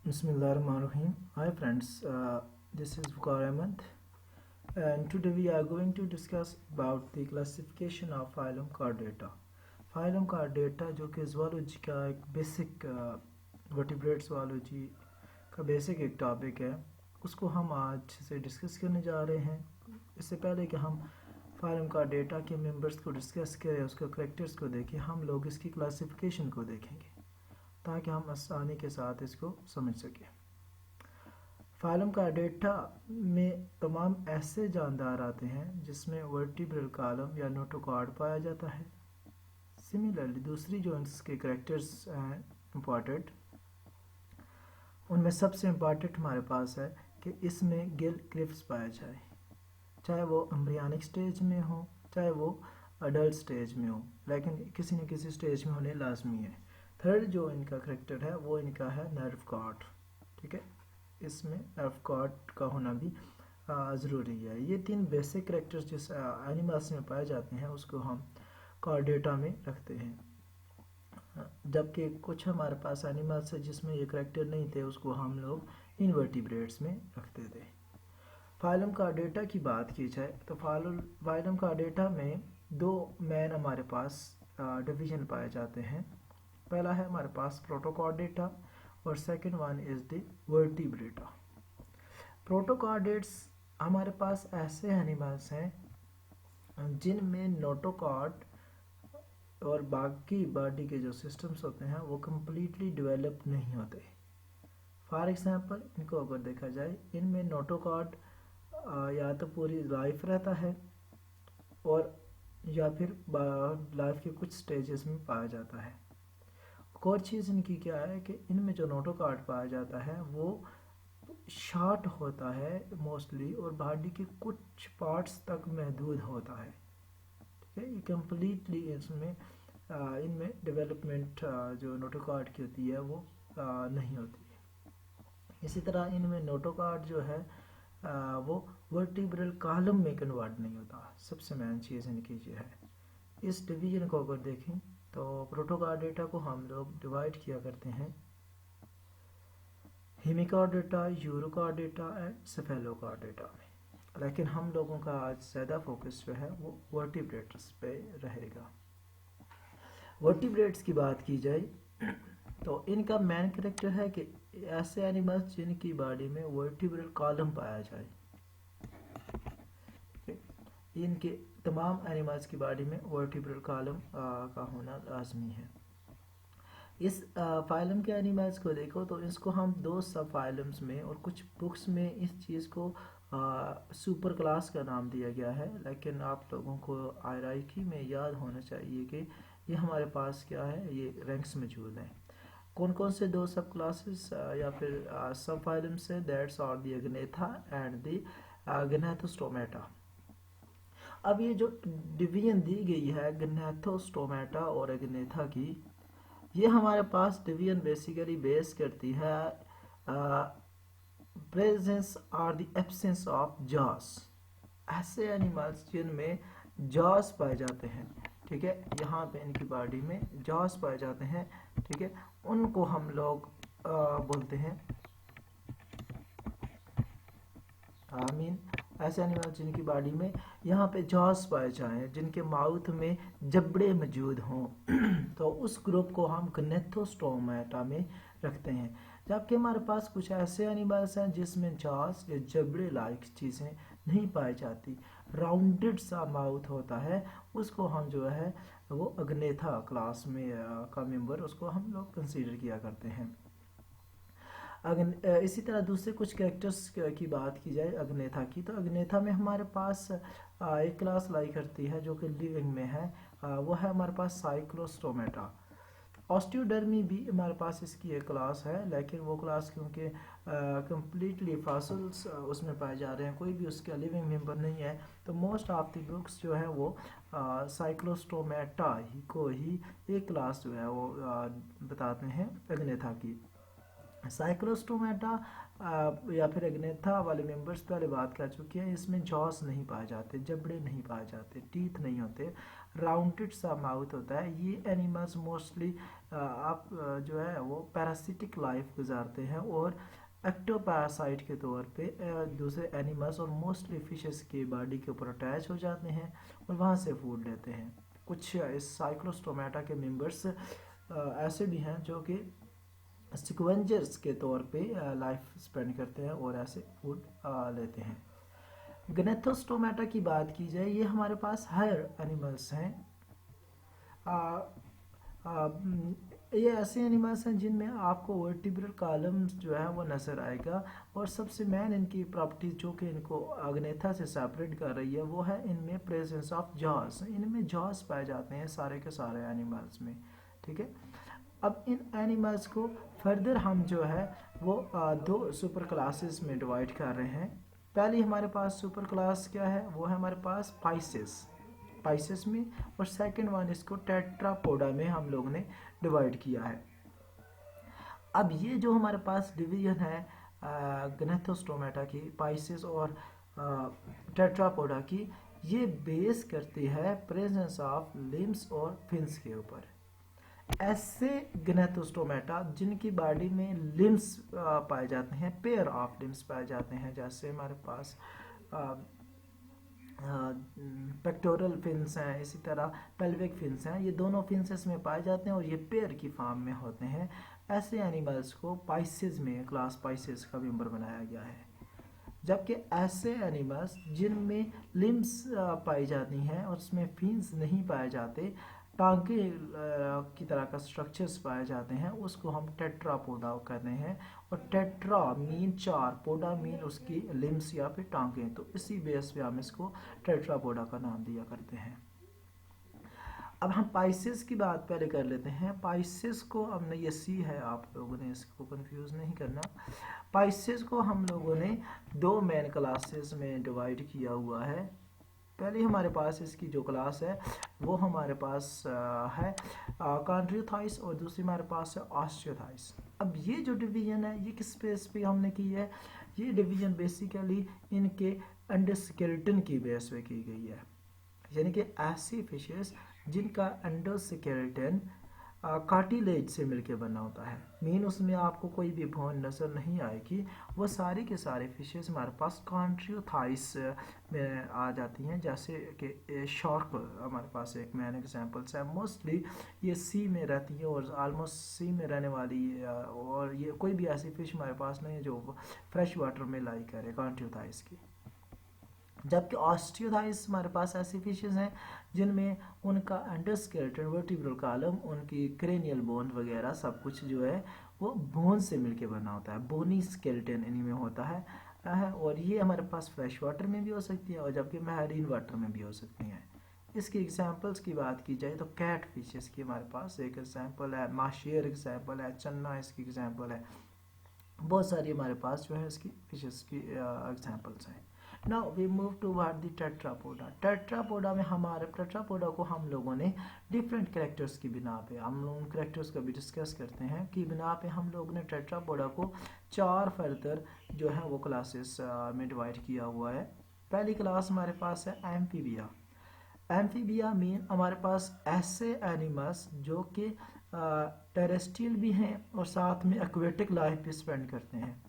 Bismillahirrahmanirrahim. Hi friends, this is Bukhar Ahmed, and today we are going to discuss about the classification of phylum Chordata. Phylum Chordata जो कि zoology का एक basic vertebrate zoology का basic एक topic है, उसको हम आज से डिस्कस करने जा रहे हैं। इससे पहले कि हम phylum Chordata के मेंबर्स को डिस्कस करें, उसके करेक्टर्स को देखें, हम लोग इसकी क्लासिफिकेशन को देखेंगे ताकि हम आसानी के साथ इसको समझ सकें। फाइलम कार्डेटा में तमाम ऐसे जानदार आते हैं जिसमें वर्टिब्रल कॉलम या नोटोकॉर्ड पाया जाता है। सिमिलरली दूसरी जो इसके करेक्टर्स हैं इम्पॉर्टेंट, उनमें सबसे इम्पॉर्टेंट हमारे पास है कि इसमें गिल क्रिप्स पाया जाए, चाहे वो एम्ब्रियनिक स्टेज में हो चाहे वो अडल्ट स्टेज में हो, लेकिन किसी न किसी स्टेज में होने लाजमी है। थर्ड जो इनका करेक्टर है वो इनका है नर्व कॉर्ड। ठीक है, इसमें नर्व कॉर्ड का होना भी ज़रूरी है। ये तीन बेसिक करेक्टर्स जिस एनिमल्स में पाए जाते हैं उसको हम कॉर्डेटा में रखते हैं, जबकि कुछ हमारे पास एनिमल्स है जिसमें ये करेक्टर नहीं थे, उसको हम लोग इनवर्टिब्रेट्स में रखते थे। फाइलम कॉर्डेटा की बात की जाए तो फाइलम कॉर्डेटा में दो मेन हमारे पास डिवीजन पाए जाते हैं। पहला है हमारे पास प्रोटोकॉर्डेटा और second one is the vertebrata. Protochordates हमारे पास ऐसे एनिमल्स हैं जिनमें नोटोकॉर्ड और बाकी बॉडी के जो सिस्टम्स होते हैं वो कम्प्लीटली डेवलप नहीं होते। फॉर एग्जांपल इनको अगर देखा जाए, इनमें नोटोकॉर्ड या तो पूरी लाइफ रहता है और या फिर लाइफ के कुछ स्टेजेस में पाया जाता है। एक और चीज़ इनकी क्या है कि इनमें जो नोटोकॉर्ड पाया जाता है वो शॉर्ट होता है मोस्टली और बॉडी के कुछ पार्ट्स तक महदूद होता है। ठीक है, ये कम्प्लीटली इनमें डेवलपमेंट जो नोटोकॉर्ड की होती है वो नहीं होती। इसी तरह इनमें नोटोकॉर्ड जो है वो वर्टिब्रल कॉलम में कन्वर्ट नहीं होता। सबसे मेन चीज़ इनकी ये है। इस डिवीजन को अगर देखें तो प्रोटोकॉर्डेटा को हम लोग डिवाइड किया करते हैं हेमिकॉर्डेटा, यूरोकॉर्डेटा एंड सेफेलोकॉर्डेटा में, लेकिन हम लोगों का आज ज़्यादा फोकस जो है वो वर्टिब्रेट्स पे रहेगा। वर्टिब्रेट्स की बात की जाए तो इनका मेन कैरेक्टर है कि ऐसे एनिमल्स जिनकी बॉडी में वर्टिब्रल कॉलम पाया जाए। इनके तमाम एनिमल्स की बॉडी में वर्टिब्रल कॉलम का होना लाजमी है। इस फाइलम के एनिमल्स को देखो तो इसको हम दो सब फाइलम्स में और कुछ बुक्स में इस चीज़ को सुपर क्लास का नाम दिया गया है, लेकिन आप लोगों को हायरार्की में याद होना चाहिए कि ये हमारे पास क्या है, ये रैंक्स मौजूद हैं। कौन कौन से दो सब क्लासेस या फिर सब फाइलम्स है, that's are the Agnatha and the Gnathostomata. अब ये जो डिवीजन दी गई है गनेथोस्टोमेटा और अग्नेथा की, ये हमारे पास डिवीजन बेसिकली बेस करती है प्रेजेंस और द एब्सेंस ऑफ जॉस। ऐसे एनिमल्स जिनमें जॉस पाए जाते हैं, ठीक है, यहाँ पे इनकी बॉडी में जॉस पाए जाते हैं, ठीक है, उनको हम लोग बोलते हैं आमीन। ऐसे एनिमल जिनकी बॉडी में यहाँ पे जॉस पाए जाएं, जिनके माउथ में जबड़े मौजूद हों तो उस ग्रुप को हम गनेथोस्टोमेटा में रखते हैं। जबकि हमारे पास कुछ ऐसे एनिमल्स हैं जिसमें जॉस या जबड़े लाइक चीज़ें नहीं पाई जाती, राउंडेड सा माउथ होता है, उसको हम जो है वो अग्नेथा क्लास में का मेंबर उसको हम लोग कंसीडर किया करते हैं। इसी तरह दूसरे कुछ कैरेक्टर्स की बात की जाए अग्नेथा की, तो अग्नेथा में हमारे पास एक क्लास लाई करती है जो कि लिविंग में है, वो है हमारे पास साइक्लोस्टोमेटा। ऑस्टियोडर्मी भी हमारे पास इसकी एक क्लास है, लेकिन वो क्लास क्योंकि कम्प्लीटली फॉसिल्स उसमें पाए जा रहे हैं, कोई भी उसका लिविंग मेंबर नहीं है, तो मोस्ट ऑफ द बुक्स जो है वो साइक्लोस्टोमेटा ही को ही एक क्लास जो है वो बताते हैं अग्नेथा की। साइक्लोस्टोमेटा या फिर अग्नेथा वाले मेंबर्स पहले बात कर चुके हैं, इसमें जॉस नहीं पाए जाते, जबड़े नहीं पाए जाते, टीथ नहीं होते, राउंडेड सा माउथ होता है। ये एनिमल्स मोस्टली आप जो है वो पैरासिटिक लाइफ गुजारते हैं और एक्टोपैरासाइट के तौर पे दूसरे एनिमल्स और मोस्टली फिशेस की बॉडी के ऊपर अटैच हो जाते हैं और वहाँ से फूड लेते हैं। कुछ इस साइक्लोस्टोमेटा के मेंबर्स ऐसे भी हैं जो कि स्क्वेंजर्स के तौर पे लाइफ स्पेंड करते हैं और ऐसे फूड लेते हैं। गनेथोस्टोमेटा की बात की जाए, ये हमारे पास हायर एनिमल्स हैं। ये ऐसे एनिमल्स हैं जिनमें आपको वर्टिब्रल कॉलम जो है वो नज़र आएगा और सबसे मेन इनकी प्रॉपर्टी जो कि इनको अग्नेथा से सेपरेट कर रही है वो है इनमें प्रेजेंस ऑफ जॉस। इनमें जॉस पाए जाते हैं सारे के सारे एनिमल्स में, ठीक है। अब इन एनिमल्स को फर्दर हम जो है वो दो सुपर क्लासेस में डिवाइड कर रहे हैं। पहली हमारे पास सुपर क्लास क्या है, वो है हमारे पास पाइसेस में, और सेकंड वन इसको टेट्रापोडा में हम लोग ने डिवाइड किया है। अब ये जो हमारे पास डिवीजन है गनेथोस्टोमेटा की, पाइसेस और टेट्रापोडा की, ये बेस करती है प्रेजेंस ऑफ लिम्स और फिन्स के ऊपर। ऐसे गनेथोस्टोमेटा जिनकी बॉडी में लिम्स पाए जाते हैं, पेयर ऑफ लिम्स पाए जाते हैं, जैसे हमारे पास पेक्टोरल फिन्स हैं, इसी तरह पेल्विक फिन्स हैं, ये दोनों फिन्सेस में पाए जाते हैं और ये पेयर की फॉर्म में होते हैं। ऐसे एनिमल्स को पाइसेस में क्लास पाइसेस का मेंबर बनाया गया है। जबकि ऐसे एनिमल्स जिनमें लिम्स पाई जाती हैं और उसमें फिन्स नहीं पाए जाते, टांगे की तरह का स्ट्रक्चर्स पाए जाते हैं, उसको हम टेट्रापोडा कहते हैं। और टेट्रा मीन चार, पोडा मीन उसकी लिम्स या फिर टांगे, तो इसी बेस पे हम इसको टेट्रापोडा का नाम दिया करते हैं। अब हम पाइसेस की बात पहले कर लेते हैं। पाइसेस को हमने, ये सी है, आप लोगों ने इसको कंफ्यूज नहीं करना। पाइसेस को हम लोगों ने दो मेन क्लासेस में डिवाइड किया हुआ है। पहले हमारे पास इसकी जो क्लास है वो हमारे पास है कॉन्ट्रियोथाइस और दूसरी हमारे पास है ऑस्टियोथाइस। अब ये जो डिवीजन है ये किस बेस पे हमने की है, ये डिवीजन बेसिकली इनके एंडोस्केलेटन की बेस पे की गई है। यानी कि ऐसी फिशेस जिनका एंडोस्केलेटन कार्टिलेज से मिलके बना होता है, मीन उसमें आपको कोई भी बोन नज़र नहीं आएगी, वो सारी के सारे फिशेस हमारे पास कॉन्ट्रियोथाइस में आ जाती हैं। जैसे कि शार्क हमारे पास एक मेन एग्जांपल्स है। मोस्टली ये सी में रहती है और आलमोस्ट सी में रहने वाली, और ये कोई भी ऐसी फिश हमारे पास नहीं है जो फ्रेश वाटर में लाई करे कॉन्ट्रियोथाइस की। जबकि ऑस्टियोथाइस हमारे पास ऐसी फिशेस हैं जिनमें उनका एंडोस्केलेटन, वर्टिब्रल कॉलम, उनकी क्रेनियल बोन वगैरह सब कुछ जो है वो बोन से मिलके बना होता है, बोनी स्केलेटन इन्हीं में होता है। और ये हमारे पास फ्रेश वाटर में भी हो सकती है और जबकि मैरीन वाटर में भी हो सकती हैं। इसकी एग्जांपल्स की बात की जाए तो कैट फिशेस की हमारे पास एक एग्जांपल है, माशियर एग्जांपल है, चन्ना इसकी एग्जांपल है। बहुत सारी हमारे पास जो है इसकी फिशेस की एग्जांपल्स हैं। Now we move toward the tetrapoda. Tetrapoda में हमारे टेट्रापोडा को हम लोगों ने डिफरेंट कैरेक्टर्स की बिना पे, हम लोग उन कैरेक्टर्स का भी डिस्कस करते हैं कि बिना पे हम लोग ने टेट्रापोडा को चार फर्दर जो है वो क्लासेस में डिवाइड किया हुआ है। पहली क्लास हमारे पास है एम्फीबिया। एम्फीबिया मीन हमारे पास ऐसे एनिमल्स जो कि टेरेस्ट्रियल भी हैं और साथ में एक्वेटिक लाइफ भी स्पेंड करते हैं।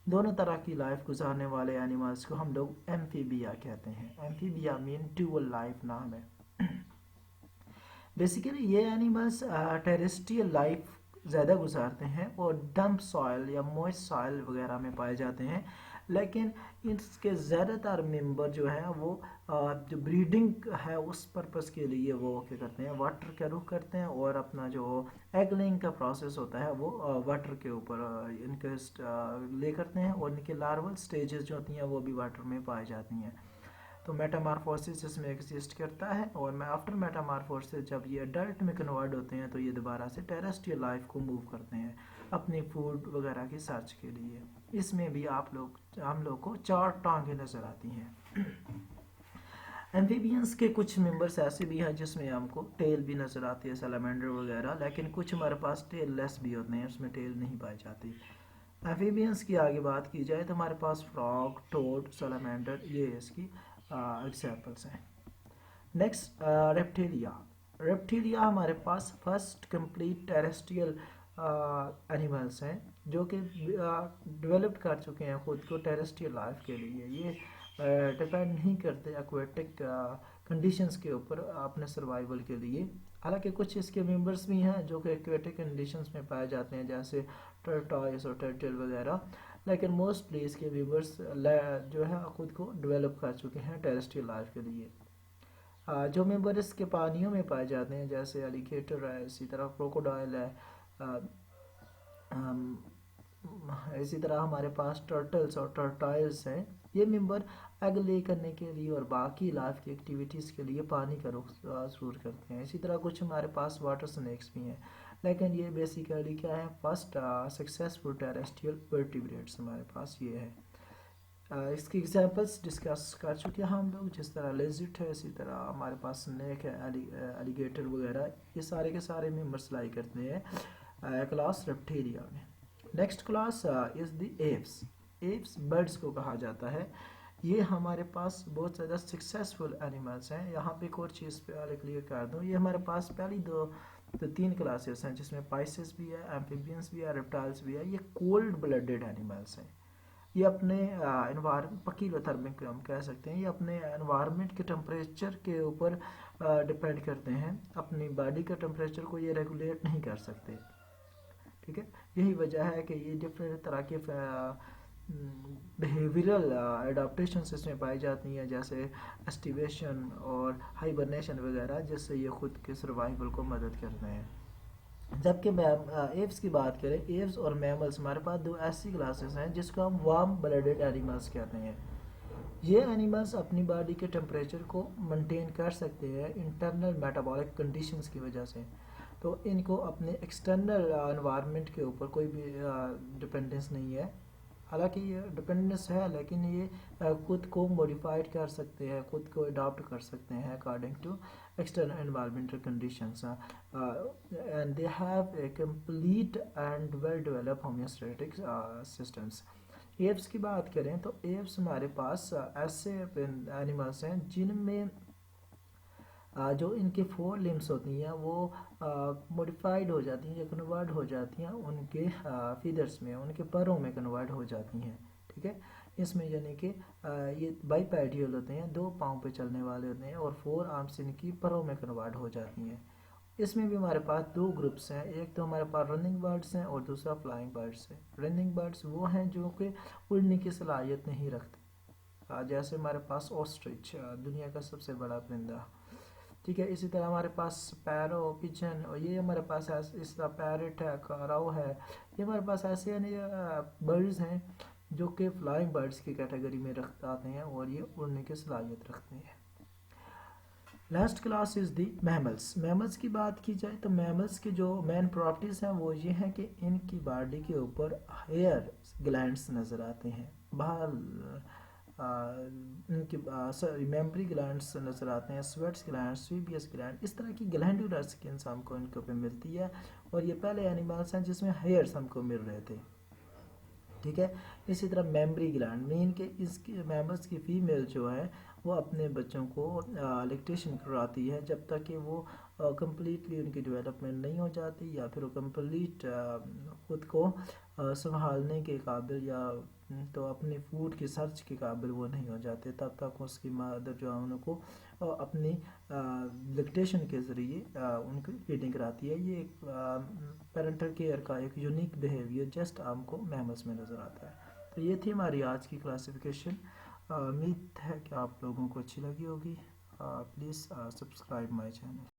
दोनों तरह की लाइफ गुजारने वाले एनिमल्स को हम लोग एम्फीबिया कहते हैं। एम्फीबिया मीन ड्यूअल लाइफ नाम है। बेसिकली ये एनिमल्स टेरेस्ट्रियल लाइफ ज़्यादा गुजारते हैं और डंप सॉइल या मॉइस्ट सॉइल वगैरह में पाए जाते हैं, लेकिन इसके ज़्यादातर मेंबर जो हैं वो जो ब्रीडिंग है उस पर्पस के लिए वो क्या करते हैं, वाटर का रुख करते हैं और अपना जो एगलिंग का प्रोसेस होता है वो वाटर के ऊपर इनके ले करते हैं और इनके लार्वल स्टेजेस जो होती हैं वो भी वाटर में पाई जाती हैं। तो मेटामॉर्फोसिस इसमें एग्जिस्ट करता है और आफ्टर मेटामॉर्फोसिस जब ये अडल्ट में कन्वर्ट होते हैं तो ये दोबारा से टेरेस्ट्रियल लाइफ को मूव करते हैं अपनी फूड वगैरह की सर्च के लिए। इसमें भी हम लोग को चार टांगें नज़र आती हैं। एम्फीबियंस के कुछ मेंबर्स ऐसे भी हैं जिसमें हमको टेल भी नज़र आती है, सैलामेंडर वगैरह, लेकिन कुछ हमारे पास टेल लेस भी होते हैं, उसमें टेल नहीं पाई जाती। एम्फीबियंस की आगे बात की जाए तो हमारे पास फ्रॉग, टोड, सैलामेंडर, ये इसकी एग्जाम्पल्स हैं। Next reptilia. रेप्टिलिया हमारे पास फर्स्ट कंप्लीट टेरेस्ट्रियल एनिमल्स हैं जो कि डेवलप कर चुके हैं खुद को टेरेस्ट्रियल लाइफ के लिए। ये डिपेंड नहीं करते एक्वेटिक कंडीशंस के ऊपर अपने सर्वाइवल के लिए। हालांकि कुछ इसके मेंबर्स भी हैं जो कि एक्वेटिक कंडीशंस में पाए जाते हैं, जैसे टर्टॉइस और टर्टल वगैरह, लेकिन मोस्टली इसके मेंबर्स जो है खुद को डेवलप कर चुके हैं टेरेस्ट्रियल लाइफ के लिए। जो मेंबर इसके पानियों में पाए जाते हैं जैसे एलिगेटर है, इसी तरह क्रोकोडाइल है, इसी तरह हमारे पास टर्टल्स और टर्टाइल्स हैं। ये मेंबर एग ले करने के लिए और बाकी लाइफ की एक्टिविटीज़ के लिए पानी का रुख ज़रूर करते हैं। इसी तरह कुछ हमारे पास वाटर स्नेक्स भी हैं, लेकिन ये बेसिकली क्या है, फर्स्ट सक्सेसफुल टेरेस्ट्रियल वर्टिब्रेट्स हमारे पास ये है। इसकी एग्जांपल्स डिस्कस कर चुके हैं हम लोग, जिस तरह लेजिट है, इसी तरह हमारे पास स्नेक है, एलिगेटर वगैरह, ये सारे के सारे मेंबर्स लाई करते हैं क्लास रेप्टिलिया में। Next class is the apps. Apps birds को कहा जाता है। ये हमारे पास बहुत ज़्यादा सक्सेसफुल एनिमल्स हैं। यहाँ पे एक और चीज़ पहले क्लियर कर दूँ, ये हमारे पास पहली दो तो तीन क्लासेस हैं जिसमें पाइसेस भी है, एम्फीबियंस भी है, रेप्टाइल्स भी है। ये कोल्ड ब्लडेड एनिमल्स हैं। ये अपने एनवायरमेंट पकीलोथर्मिक हम कह सकते हैं, ये अपने एनवायरनमेंट के टेम्परेचर के ऊपर डिपेंड करते हैं। अपनी बॉडी के टेम्परेचर को ये रेगुलेट नहीं कर सकते, ठीक है। यही वजह है कि ये डिफरेंट तरह के बिहेवियरल एडाप्टेशन इसमें पाई जाती हैं, जैसे एस्टिवेशन और हाइबरनेशन वगैरह, जिससे ये खुद के सर्वाइवल को मदद करते हैं। जबकि एव्स की बात करें, एव्स और मैमल्स हमारे पास दो ऐसी क्लासेस हैं जिसको हम वार्म ब्लडेड एनिमल्स कहते हैं। ये एनिमल्स अपनी बॉडी के टेम्परेचर को मेंटेन कर सकते हैं इंटरनल मेटाबॉलिक कंडीशंस की वजह से। तो इनको अपने एक्सटर्नल एनवायरनमेंट के ऊपर कोई भी डिपेंडेंस नहीं है। हालांकि ये डिपेंडेंस है, लेकिन ये खुद को मॉडिफाइड कर सकते हैं, खुद को अडॉप्ट कर सकते हैं according to external environmental conditions, and they have a complete and well developed homeostatic systems. Apps की बात करें तो एप्स हमारे पास ऐसे एनिमल्स हैं जिनमें जो इनके 4 लिम्स होती हैं वो मॉडिफाइड हो जाती हैं या कन्वर्ट हो जाती हैं उनके फीदर्स में, उनके परों में कन्वर्ट हो जाती हैं, ठीक है। इसमें यानी कि ये बाईपैडियल होते हैं, 2 पाँव पे चलने वाले होते हैं, और 4 आर्म्स इनकी परों में कन्वर्ट हो जाती हैं। इसमें भी हमारे पास 2 ग्रुप्स हैं, एक तो हमारे पास रनिंग बर्ड्स हैं और दूसरा फ्लाइंग बर्ड्स हैं। रनिंग बर्ड्स वो हैं जो कि उड़ने की सलाहियत नहीं रखते, जैसे हमारे पास ऑस्ट्रिच, दुनिया का सबसे बड़ा परिंदा, ठीक है। इसी तरह हमारे पास स्पैरो, पिजन, और ये हमारे पास इस तरह पैरट है, कराउ है, ये हमारे पास ऐसे यानी बर्ड्स हैं जो कि फ्लाइंग बर्ड्स की कैटेगरी में आते हैं और ये उड़ने की सलाहियत रखते हैं। Last class is the mammals. Mammals की बात की जाए तो मैमल्स की जो मेन प्रॉपर्टीज़ हैं वो ये हैं कि इनकी बॉडी के ऊपर हेयर ग्लैंड्स नज़र आते हैं, बाहर इनकी मेमरी ग्लैंड्स नज़र आते हैं, स्वेट्स ग्लैंड, स्वीबियस ग्लैंड, इस तरह की ग्लैंडुलर स्किन हमको इनके ऊपर मिलती है। और ये पहले एनिमल्स हैं जिसमें हेयर्स हमको मिल रहे थे, ठीक है। इसी तरह मेमरी ग्लैंड मीन के इसकी मैमल्स की फीमेल जो है वो अपने बच्चों को लैक्टेशन करवाती है जब तक कि वो कम्प्लीटली उनकी डेवलपमेंट नहीं हो जाती, या फिर वो कम्प्लीट खुद को संभालने के काबिल या तो अपनी फूड की सर्च के काबिल वो नहीं हो जाते, तब तक उसकी मदर जो है उनको अपनी लैक्टेशन के ज़रिए उनको फीडिंग कराती है। ये एक पेरेंटल केयर का एक यूनिक बिहेवियर जस्ट हमको मैमल्स में नज़र आता है। तो ये थी हमारी आज की क्लासिफिकेशन। उम्मीद है कि आप लोगों को अच्छी लगी होगी। Please subscribe my channel.